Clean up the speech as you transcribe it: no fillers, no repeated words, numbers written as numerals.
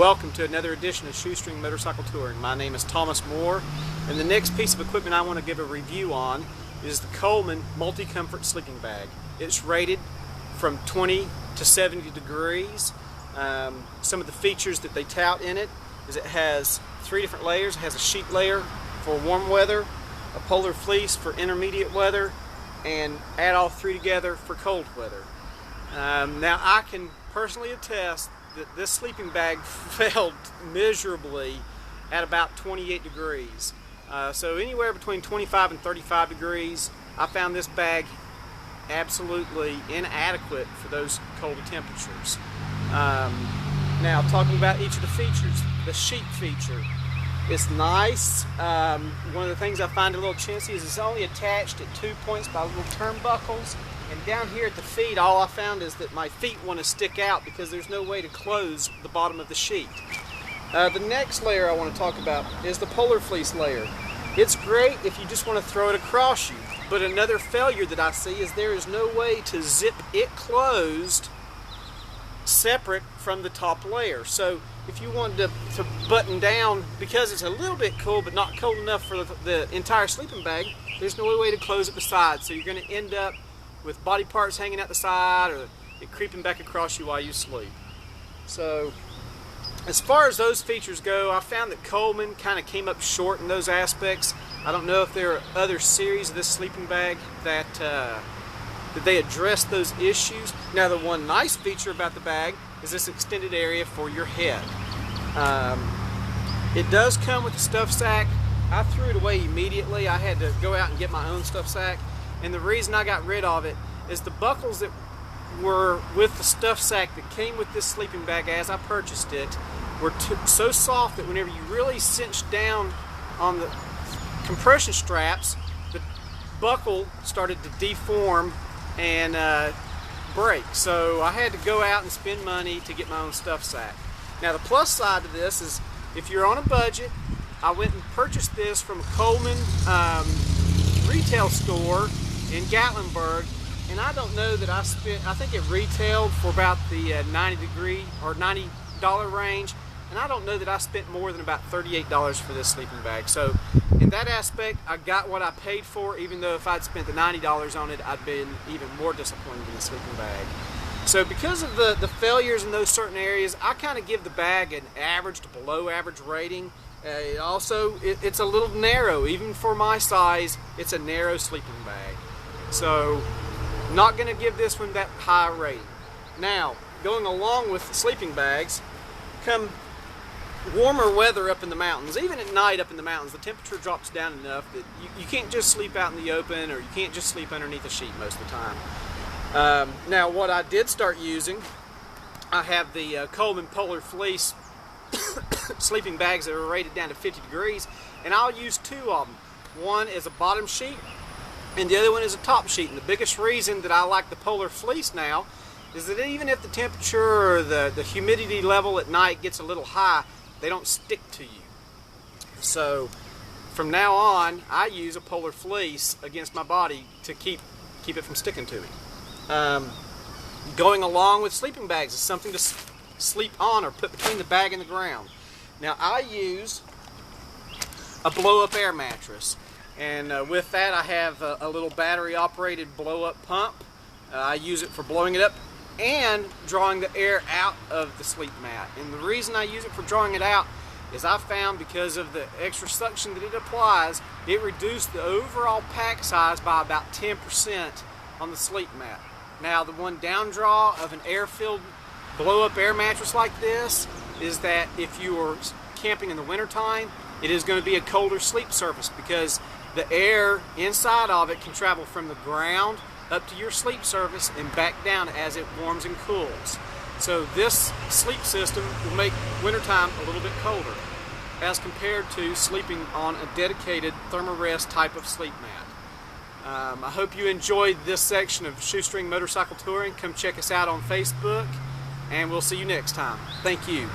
Welcome to another edition of Shoestring Motorcycle Touring. My name is Thomas Moore, and the next piece of equipment I want to give a review on is the Coleman Multi-Comfort Sleeping Bag. It's rated from 20 to 70 degrees. Some of the features that they tout in it is it has 3 different layers. It has a sheet layer for warm weather, a polar fleece for intermediate weather, and add all 3 together for cold weather. Now I can personally attest that this sleeping bag failed miserably at about 28 degrees. So anywhere between 25 and 35 degrees, I found this bag absolutely inadequate for those colder temperatures. Now talking about each of the features, the sheet feature, it's nice. One of the things I find a little chintzy is it's only attached at 2 points by little turnbuckles. And down here at the feet, all I found is that my feet want to stick out because there's no way to close the bottom of the sheet. The next layer I want to talk about is the polar fleece layer. It's great if you just want to throw it across you, but another failure that I see is there is no way to zip it closed separate from the top layer. So if you wanted to button down, because it's a little bit cool but not cold enough for the entire sleeping bag, there's no way to close it beside. So you're going to end up with body parts hanging out the side or it creeping back across you while you sleep. So as far as those features go, I found that Coleman kind of came up short in those aspects. I don't know if there are other series of this sleeping bag that they address those issues. Now the one nice feature about the bag is this extended area for your head. It does come with a stuff sack. I threw it away immediately. I had to go out and get my own stuff sack. And the reason I got rid of it is the buckles that were with the stuff sack that came with this sleeping bag as I purchased it were so soft that whenever you really cinched down on the compression straps, the buckle started to deform and break. So I had to go out and spend money to get my own stuff sack. Now the plus side to this is if you're on a budget, I went and purchased this from a Coleman retail store in Gatlinburg, and I don't know that I think it retailed for about the $90 range, and I don't know that I spent more than about $38 for this sleeping bag. So in that aspect, I got what I paid for, even though if I'd spent the $90 on it, I'd been even more disappointed in the sleeping bag. So because of the failures in those certain areas, I kind of give the bag an average to below average rating. It's a little narrow. Even for my size, it's a narrow sleeping bag. So not going to give this one that high rating. Now, going along with the sleeping bags, come warmer weather up in the mountains. Even at night up in the mountains, the temperature drops down enough that you can't just sleep out in the open, or you can't just sleep underneath a sheet most of the time. Now, what I did start using, I have the Coleman Polar Fleece sleeping bags that are rated down to 50 degrees, and I'll use 2 of them. One is a bottom sheet, and the other one is a top sheet. And the biggest reason that I like the Polar Fleece now is that even if the temperature or the humidity level at night gets a little high, they don't stick to you. So from now on, I use a Polar Fleece against my body to keep it from sticking to me. Going along with sleeping bags is something to sleep on or put between the bag and the ground. Now I use a blow-up air mattress, and with that I have a little battery operated blow-up pump. I use it for blowing it up and drawing the air out of the sleep mat. And the reason I use it for drawing it out is I found because of the extra suction that it applies, it reduced the overall pack size by about 10% on the sleep mat. Now the one down draw of an air-filled blow-up air mattress like this is that if you are camping in the wintertime, it is going to be a colder sleep surface because the air inside of it can travel from the ground up to your sleep surface and back down as it warms and cools. So this sleep system will make wintertime a little bit colder as compared to sleeping on a dedicated Thermarest type of sleep mat. I hope you enjoyed this section of Shoestring Motorcycle Touring. Come check us out on Facebook, and we'll see you next time. Thank you.